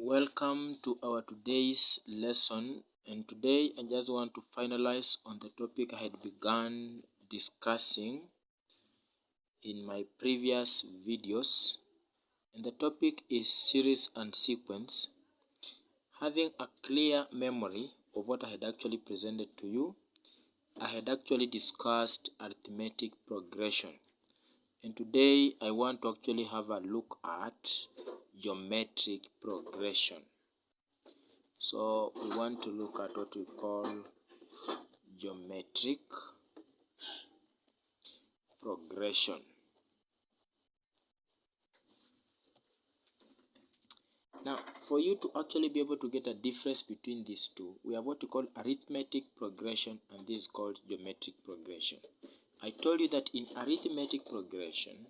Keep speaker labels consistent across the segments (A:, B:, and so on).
A: Welcome to our today's lesson, and today I just want to finalize on the topic I had begun discussing in my previous videos, and the topic is series and sequence. Having a clear memory of what I had actually presented to you, I had actually discussed arithmetic progression, and today I want to actually have a look at geometric progression. So we want to look at what we call geometric progression. Now, for you to actually be able to get a difference between these two, we have what we call arithmetic progression, and this is called geometric progression. I told you that in arithmetic progression,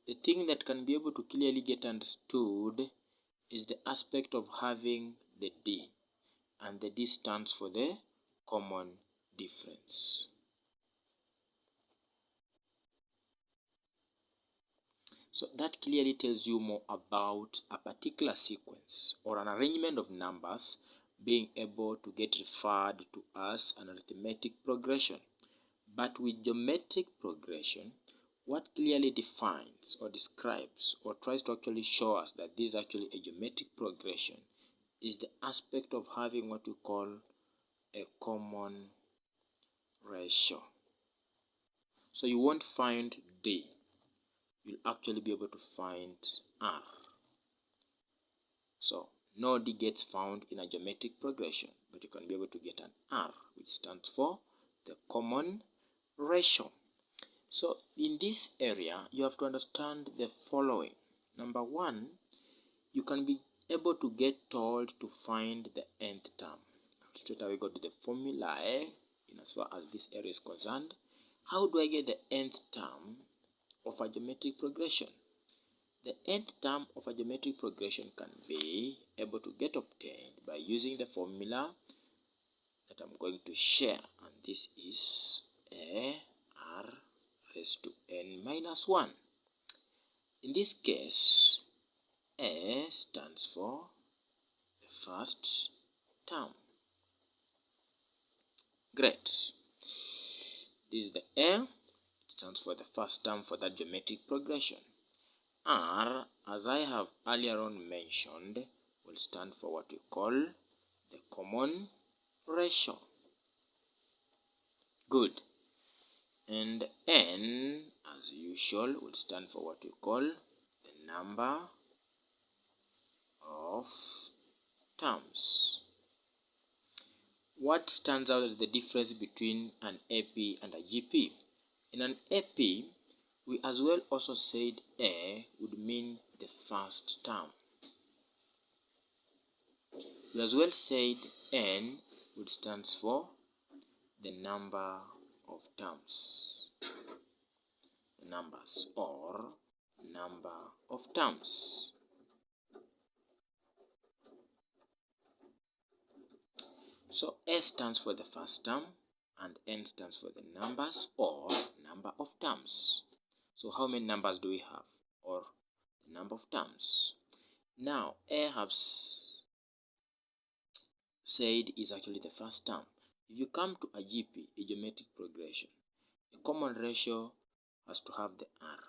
A: the thing that can be able to clearly get understood is the aspect of having the D, and the D stands for the common difference. So that clearly tells you more about a particular sequence or an arrangement of numbers being able to get referred to as an arithmetic progression. But with geometric progression, what clearly defines or describes or tries to actually show us that this is actually a geometric progression is the aspect of having what we call a common ratio. So you won't find D, you'll actually be able to find R. So no D gets found in a geometric progression, but you can be able to get an R, which stands for the common ratio. So in this area, you have to understand the following. Number one, you can be able to get told to find the nth term. Straight away go to the formula in as far as this area is concerned. How do I get the nth term of a geometric progression? The nth term of a geometric progression can be able to get obtained by using the formula that I'm going to share, and this is a r raised to n minus 1. In this case, a stands for the first term. Great. This is the a. It stands for the first term for that geometric progression. R, as I have earlier on mentioned, will stand for what we call the common ratio. Good. And N, as usual, will stand for what we call the number of terms. What stands out as the difference between an AP and a GP? In an AP, we as well also said A would mean the first term. We as well said N would stand for the number of terms. Numbers or number of terms. So A stands for the first term and N stands for the numbers or number of terms. So how many numbers do we have, or the number of terms? Now A has said is actually the first term. If you come to a GP, a geometric progression, a common ratio has to have the R.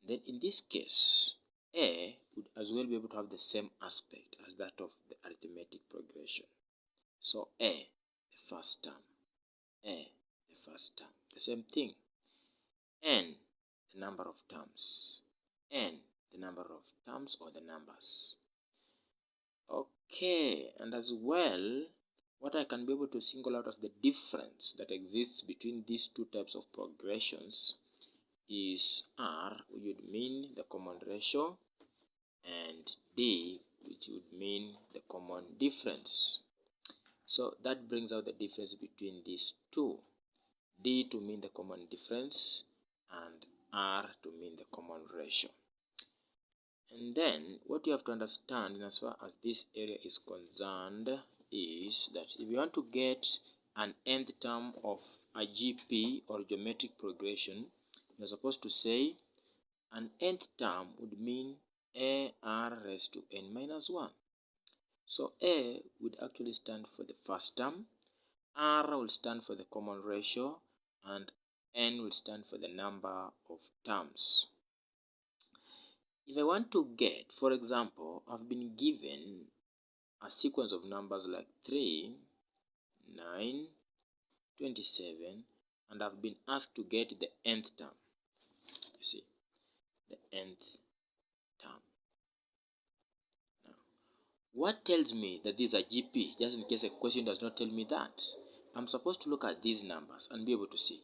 A: Then in this case, A would as well be able to have the same aspect as that of the arithmetic progression. So A, the first term, A, the first term, the same thing. N, the number of terms, N, the number of terms or the numbers. Okay, and as well, what I can be able to single out as the difference that exists between these two types of progressions is R, which would mean the common ratio, and D, which would mean the common difference. So that brings out the difference between these two. D to mean the common difference and R to mean the common ratio. And then what you have to understand in as far as this area is concerned is that if you want to get an nth term of a GP or geometric progression, you're supposed to say an nth term would mean AR raised to n minus 1. So A would actually stand for the first term, R will stand for the common ratio, and N will stand for the number of terms. If I want to get, for example, I've been given a sequence of numbers like 3, 9, 27, and I've been asked to get the nth term. You see, the nth term. Now, what tells me that these are GP, just in case a question does not tell me that? I'm supposed to look at these numbers and be able to see,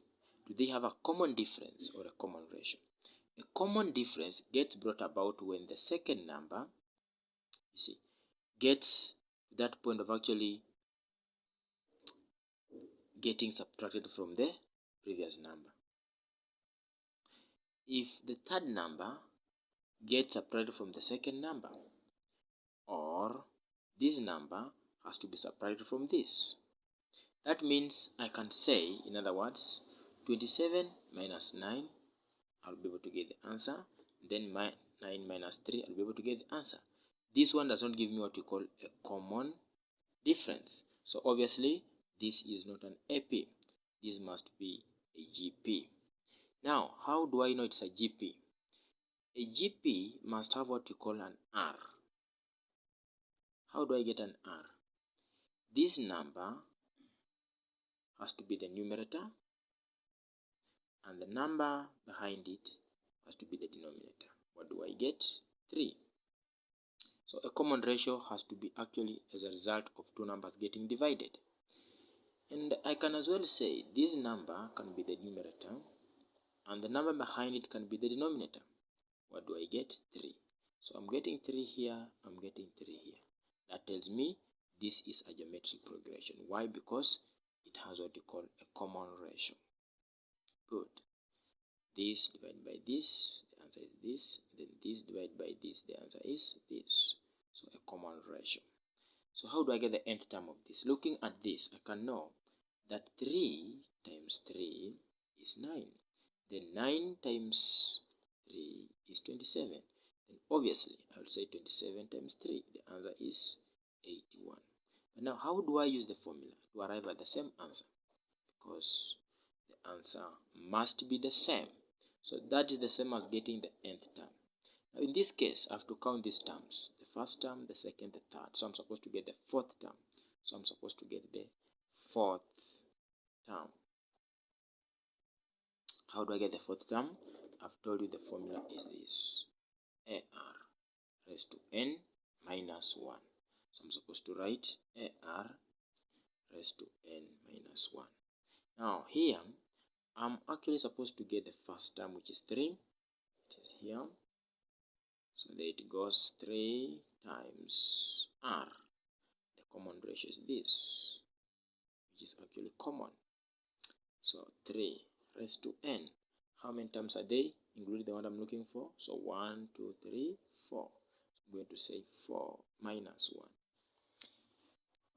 A: do they have a common difference or a common ratio? A common difference gets brought about when the second number, you see, gets to that point of actually getting subtracted from the previous number. If the third number gets subtracted from the second number, or this number has to be subtracted from this, that means I can say, in other words, 27 minus 9, I'll be able to get the answer. Then 9 minus 3, I'll be able to get the answer. This one does not give me what we call a common difference. So obviously, this is not an AP. This must be a GP. Now, how do I know it's a GP? A GP must have what we call an R. How do I get an R? This number has to be the numerator, and the number behind it has to be the denominator. What do I get? 3. So a common ratio has to be actually as a result of two numbers getting divided. And I can as well say this number can be the numerator, and the number behind it can be the denominator. What do I get? 3. So I'm getting 3 here, I'm getting 3 here. That tells me this is a geometric progression. Why? Because it has what you call a common ratio. Good. This divided by this, the answer is this. Then this divided by this, the answer is this. So a common ratio. So how do I get the nth term of this? Looking at this, I can know that 3 times 3 is 9. Then 9 times 3 is 27. Then obviously, I will say 27 times 3. The answer is 81. But now, how do I use the formula to arrive at the same answer? Because the answer must be the same. So that is the same as getting the nth term. Now in this case, I have to count these terms. The first term, the second, the third. So I'm supposed to get the fourth term. So I'm supposed to get the fourth term. How do I get the fourth term? I've told you the formula is this. AR raised to n minus 1. So I'm supposed to write AR raised to n minus 1. Now here, I'm actually supposed to get the first term, which is 3. It is here. So there it goes, 3 times R. The common ratio is this, which is actually common. So 3 raised to n. How many terms are they, including the one I'm looking for? So 1, 2, 3, 4. So I'm going to say 4 minus 1.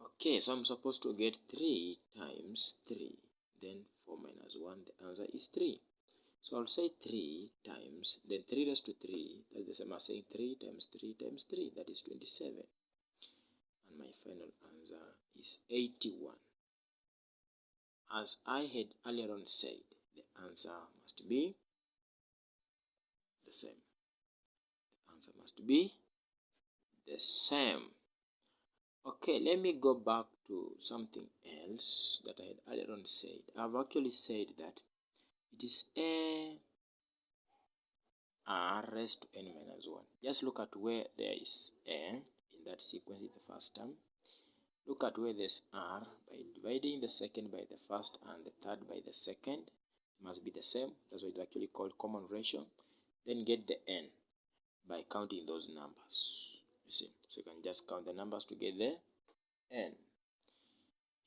A: Okay, so I'm supposed to get 3 times 3. Then 4 minus 1, the answer is 3. So I'll say 3 times, then 3 raised to 3, that's the same as saying 3 times 3 times 3, that is 27. And my final answer is 81. As I had earlier on said, the answer must be the same. The answer must be the same. Okay, let me go back to something else that I had earlier on said. I've actually said that it is R raised to n minus 1. Just look at where there is A in that sequence in the first term. Look at where there's R. By dividing the second by the first and the third by the second, it must be the same. That's why it's actually called common ratio. Then get the n by counting those numbers. You see, so you can just count the numbers to get the n.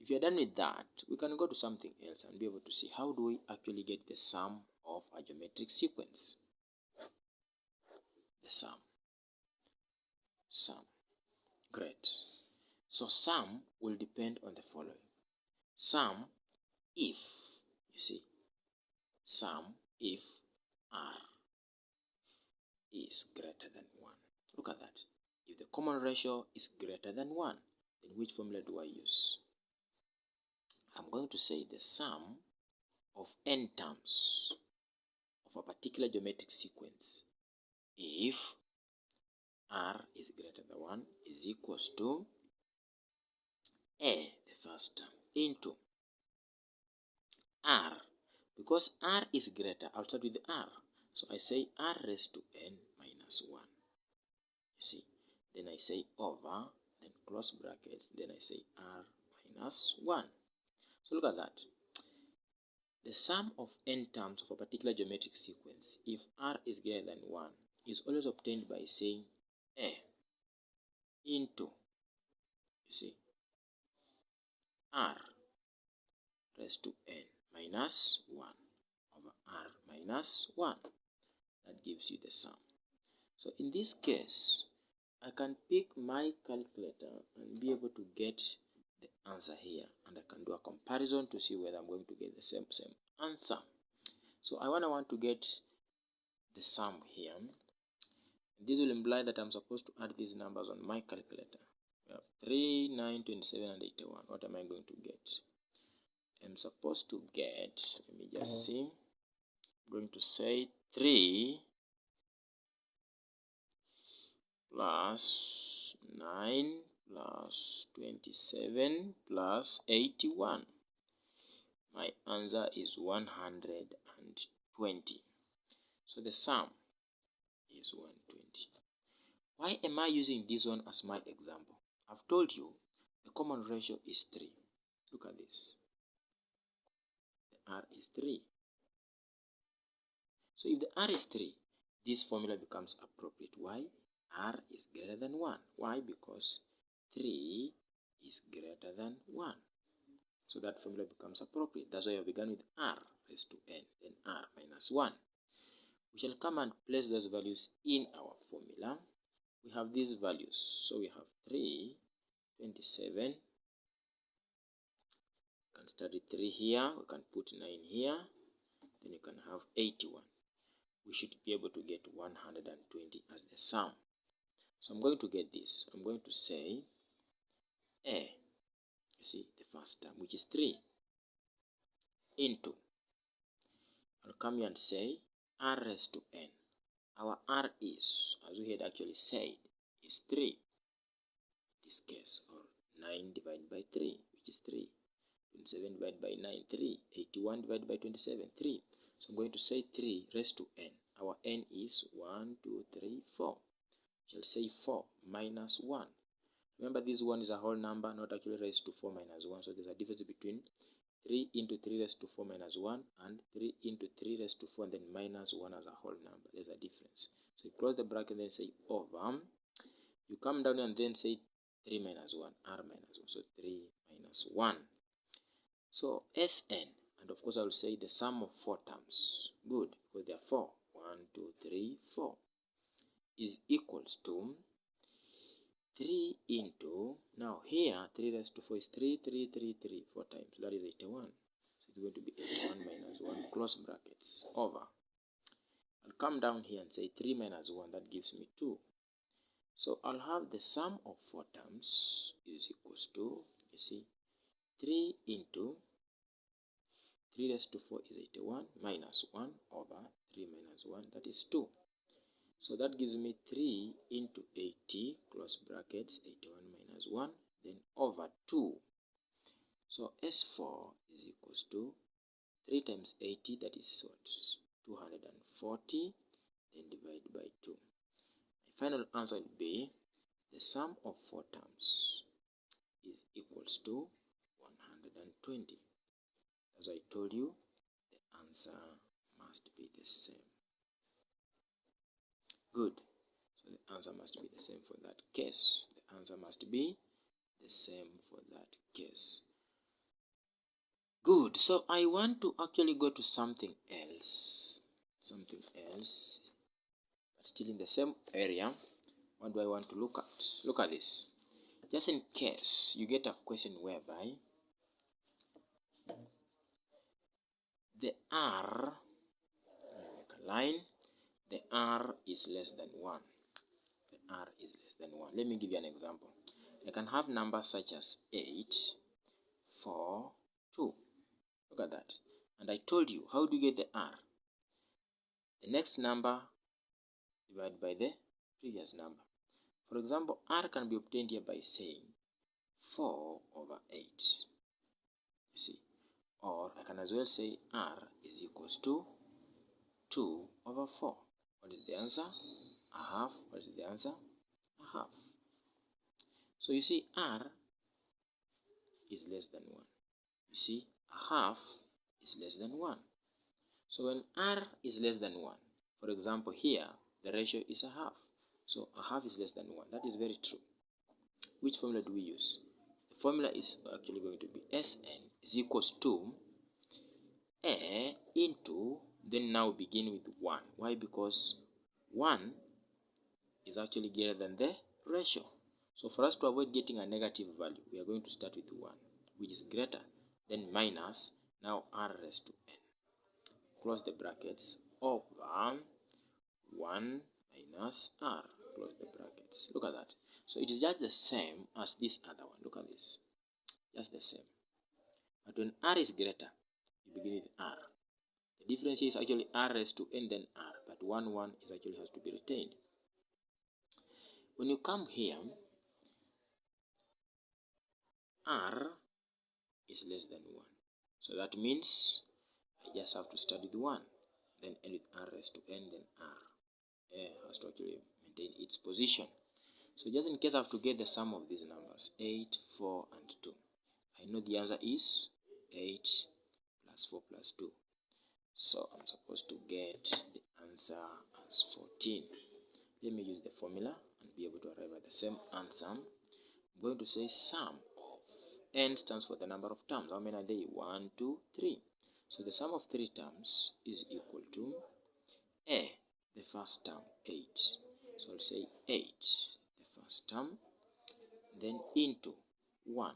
A: If you're done with that, we can go to something else and be able to see how do we actually get the sum of a geometric sequence. The sum. Great. So sum will depend on the following. Sum if You see, sum if R is greater than 1. Look at that. If the common ratio is greater than 1, then which formula do I use? I'm going to say the sum of n terms of a particular geometric sequence if R is greater than 1 is equals to A, the first term, into R. Because R is greater, I'll start with R. So I say R raised to n minus 1. You see, then I say over, then close brackets, then I say R minus 1. So look at that. The sum of n terms of a particular geometric sequence, if R is greater than 1, is always obtained by saying A into, you see, R raised to n minus 1 over R minus 1. That gives you the sum. So in this case, I can pick my calculator and be able to get the answer here, and I can do a comparison to see whether I'm going to get the same answer. So I want to get the sum here. This will imply that I'm supposed to add these numbers on my calculator. We have 3, 9, 27, and 81. What am I going to get? I'm supposed to get, let me just see, I'm going to say 3 plus 9 plus 27 plus 81. My answer is 120. So the sum is 120. Why am I using this one as my example? I've told you the common ratio is 3. Look at this. The R is 3. So if the R is 3, this formula becomes appropriate. Why? R is greater than 1. Why? Because 3 is greater than 1. So that formula becomes appropriate. That's why I began with R raised to n, then R minus 1. We shall come and place those values in our formula. We have these values. So we have 3, 27. We can start with 3 here. We can put 9 here. Then you can have 81. We should be able to get 120 as the sum. So I'm going to get this. I'm going to say A, you see, the first term, which is 3, into, I'll come here and say R raised to n. Our R is, as we had actually said, is 3. In this case, or 9 divided by 3, which is 3. 27 divided by 9, 3. 81 divided by 27, 3. So I'm going to say 3 raised to n. Our n is 1, 2, 3, 4. We shall say 4 minus 1. Remember, this 1 is a whole number, not actually raised to 4 minus 1. So there's a difference between 3 into 3 raised to 4 minus 1 and 3 into 3 raised to 4 and then minus 1 as a whole number. There's a difference. So you close the bracket and then say over. You come down and then say 3 minus 1, R minus 1. So 3 minus 1. So Sn, and of course I will say the sum of 4 terms. Good, because there are 4. 1, 2, 3, 4 is equals to 3 into, now here 3 raised to 4 is 3, 3, 3, 3, 4 times. So that is 81. So it's going to be 81 minus 1, close brackets, over. I'll come down here and say 3 minus 1, that gives me 2. So I'll have the sum of 4 terms is equals to, you see, 3 into 3 raised to 4 is 81 minus 1 over 3 minus 1, that is 2. So that gives me 3 into 80, close brackets, 81 minus 1, then over 2. So S4 is equals to 3 times 80, that is what? 240, then divided by 2. My final answer will be the sum of 4 terms is equals to 120. As I told you, the answer must be the same. Good. So the answer must be the same for that case. The answer must be the same for that case. Good. So I want to actually go to something else. Something else. But still in the same area. What do I want to look at? Look at this. Just in case you get a question whereby the R, make a line, the R is less than 1. The R is less than 1. Let me give you an example. I can have numbers such as 8, 4, 2. Look at that. And I told you, how do you get the R? The next number divided by the previous number. For example, R can be obtained here by saying 4 over 8. You see? Or I can as well say R is equals to 2 over 4. What is the answer? A half. What is the answer? A half. So you see, R is less than 1. You see, a half is less than 1. So when R is less than 1, for example here, the ratio is a half. So a half is less than 1. That is very true. Which formula do we use? The formula is actually going to be Sn is equals to A into, then now begin with 1. Why? Because 1 is actually greater than the ratio. So for us to avoid getting a negative value, we are going to start with 1, which is greater, then minus, now R raised to n. Close the brackets, over 1 minus R. Close the brackets. Look at that. So it is just the same as this other one. Look at this. Just the same. But when R is greater, you begin with R. The difference is actually R raised to n then R, but 1 is actually has to be retained. When you come here, R is less than 1. So that means I just have to start with 1, then end with R raised to n, then R. A has to actually maintain its position. So just in case I have to get the sum of these numbers, 8, 4, and 2. I know the answer is 8 plus 4 plus 2. So I'm supposed to get the answer as 14. Let me use the formula and be able to arrive at the same answer. I'm going to say sum of n stands for the number of terms. How many are they? 1, 2, 3. So the sum of 3 terms is equal to A, the first term, 8. So I'll say 8, the first term, then into 1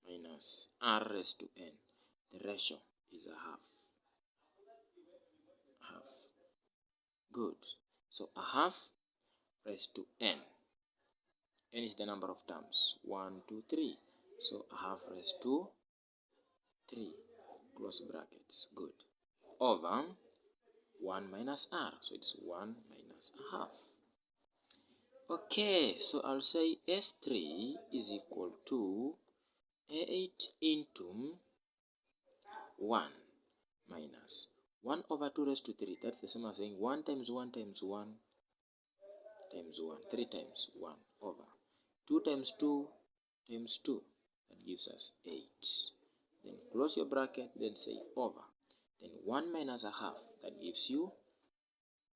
A: minus R raised to n. The ratio is a half. Half. Good. So a half raised to n. N is the number of terms. 1, 2, 3. So a half raised to 3. Close brackets. Good. Over 1 minus R. So it's 1 minus a half. Okay, so I'll say S3 is equal to 8 into 1 minus 1 over 2 raised to 3. That's the same as saying 1 times 1 times 1 times 1. 3 times 1 over 2 times 2 times 2. That gives us 8. Then close your bracket, then say over. Then 1 minus a half. That gives you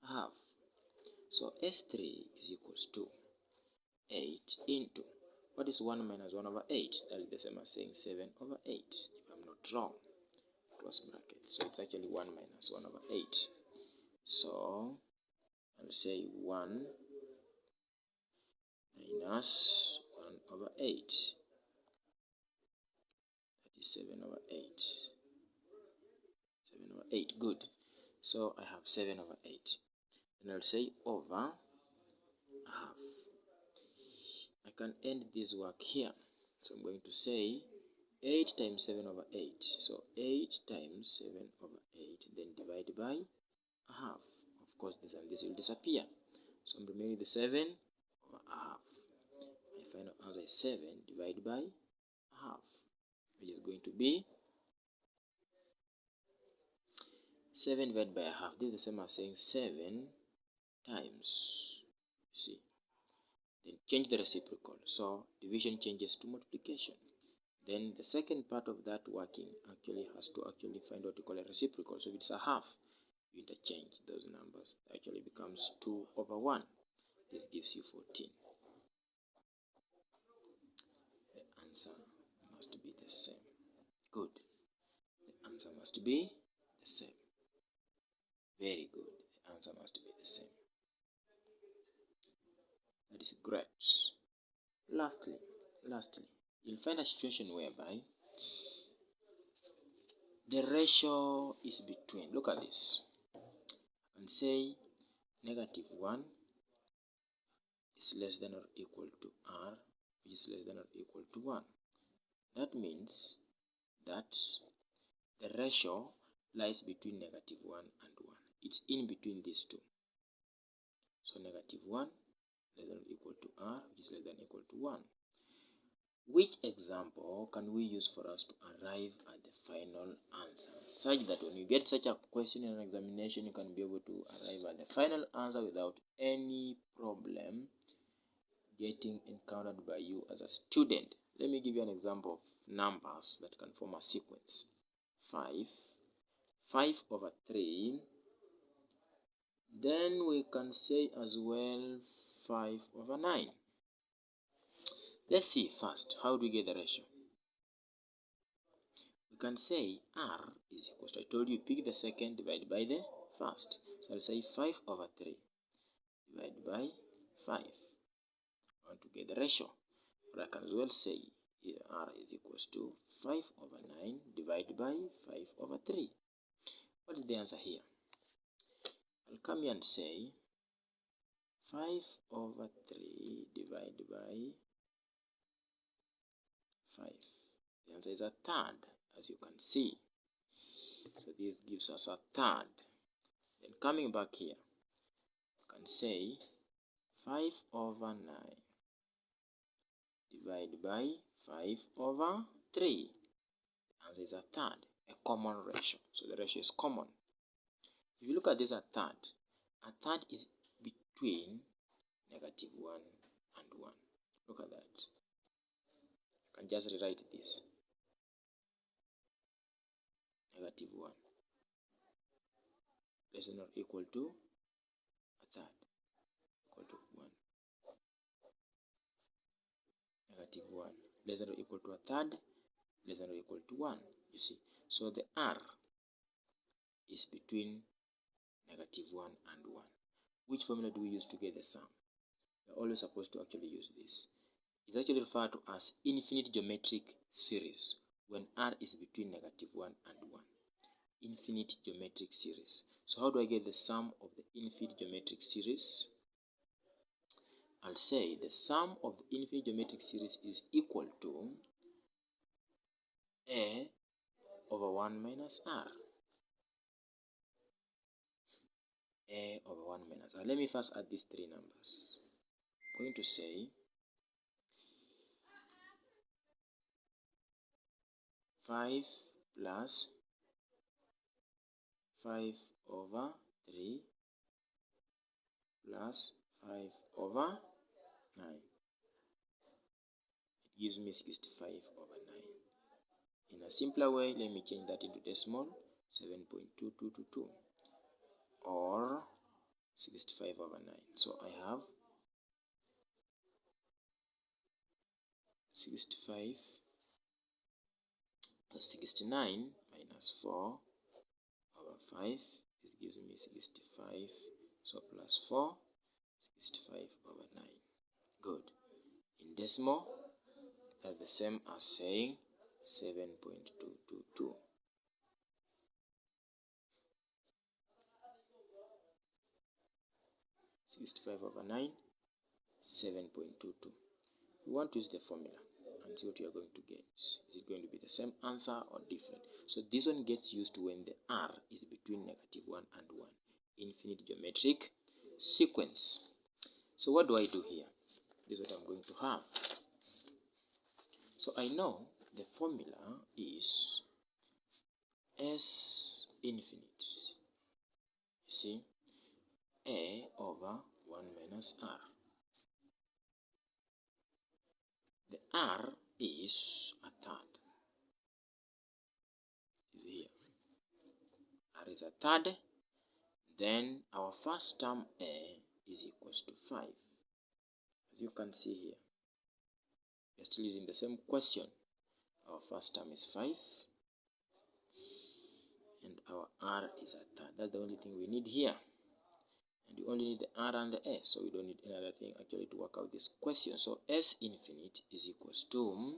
A: a half. So S3 is equals to 8 into, what is 1 minus 1 over 8? That is the same as saying 7 over 8, if I'm not wrong. Close bracket. So it's actually 1 minus 1 over 8. So I'll say 1 minus 1 over 8. That is 7 over 8. 7 over 8. Good. So I have 7 over 8. And I'll say over a half. I can end this work here. So I'm going to say 8 times 7 over 8. So 8 times 7 over 8. Then divide by a half. Of course, this and this will disappear. So I'm remaining the 7 over a half. My final answer is 7 divided by a half, which is going to be 7 divided by a half. This is the same as saying 7 times. See. Then change the reciprocal. So division changes to multiplication. Then the second part of that working actually has to actually find what you call a reciprocal. So if it's a half, you interchange those numbers. It actually becomes 2 over 1. This gives you 14. The answer must be the same. Good. The answer must be the same. Very good. The answer must be the same. That is great. Lastly, you'll find a situation whereby the ratio is between, look at this, and say negative 1 is less than or equal to r, which is less than or equal to 1. That means that the ratio lies between negative 1 and 1. It's in between these two. So negative 1 less than or equal to r, which is less than or equal to 1. Which example can we use for us to arrive at the final answer, such that when you get such a question in an examination, you can be able to arrive at the final answer without any problem getting encountered by you as a student? Let me give you an example of numbers that can form a sequence. 5 over 3, then we can say as well 5 over 9. Let's see first, how do we get the ratio? We can say r is equal to, I told you, pick the second, divide by the first. So I'll say 5 over 3 divided by 5. I want to get the ratio. Or I can as well say r is equal to 5 over 9 divided by 5 over 3. What is the answer here? I'll come here and say 5 over 3 divided by 5. The answer is a third, as you can see. So this gives us a third. Then coming back here, you can say 5 over 9 divided by 5 over 3. The answer is a third, a common ratio. So the ratio is common. If you look at this, a third is between negative 1 and 1. Look at that. I can just rewrite this. Negative 1 less than or equal to a third, equal to 1. Negative 1 less than or equal to a third, less than or equal to 1. You see, so the r is between negative 1 and 1. Which formula do we use to get the sum? We're always supposed to actually use this. It's actually referred to as infinite geometric series when r is between negative 1 and 1. Infinite geometric series. So how do I get the sum of the infinite geometric series? I'll say the sum of the infinite geometric series is equal to a over 1 minus r. A over 1 minus r. Let me first add these three numbers. I'm going to say 5 plus 5 over 3 plus 5 over 9. It gives me 65 over 9. In a simpler way, let me change that into decimal, 7.2222, or 65 over 9. So I have 65 plus 69 minus 4 over 5. This gives me 65. So plus 4, 65 over 9. Good. In decimal, that's the same as saying 7.222. over 9, 7.22. We want to use the formula and see what you are going to get. Is it going to be the same answer or different? So this one gets used when the r is between negative 1 and 1. Infinite geometric sequence. So what do I do here? This is what I'm going to have. So I know the formula is S infinite. You see, A over 1 minus r. The r is a third. Is here. R is a third. Then our first term A is equals to 5. As you can see here, we're still using the same question. Our first term is 5. And our r is a third. That's the only thing we need here. And you only need the r and the a, so we don't need any other thing actually to work out this question. So S infinite is equals to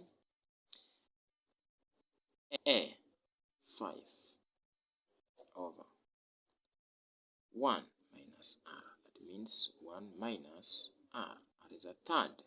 A: A, 5. over 1 minus r. That means 1 minus r. R is a third.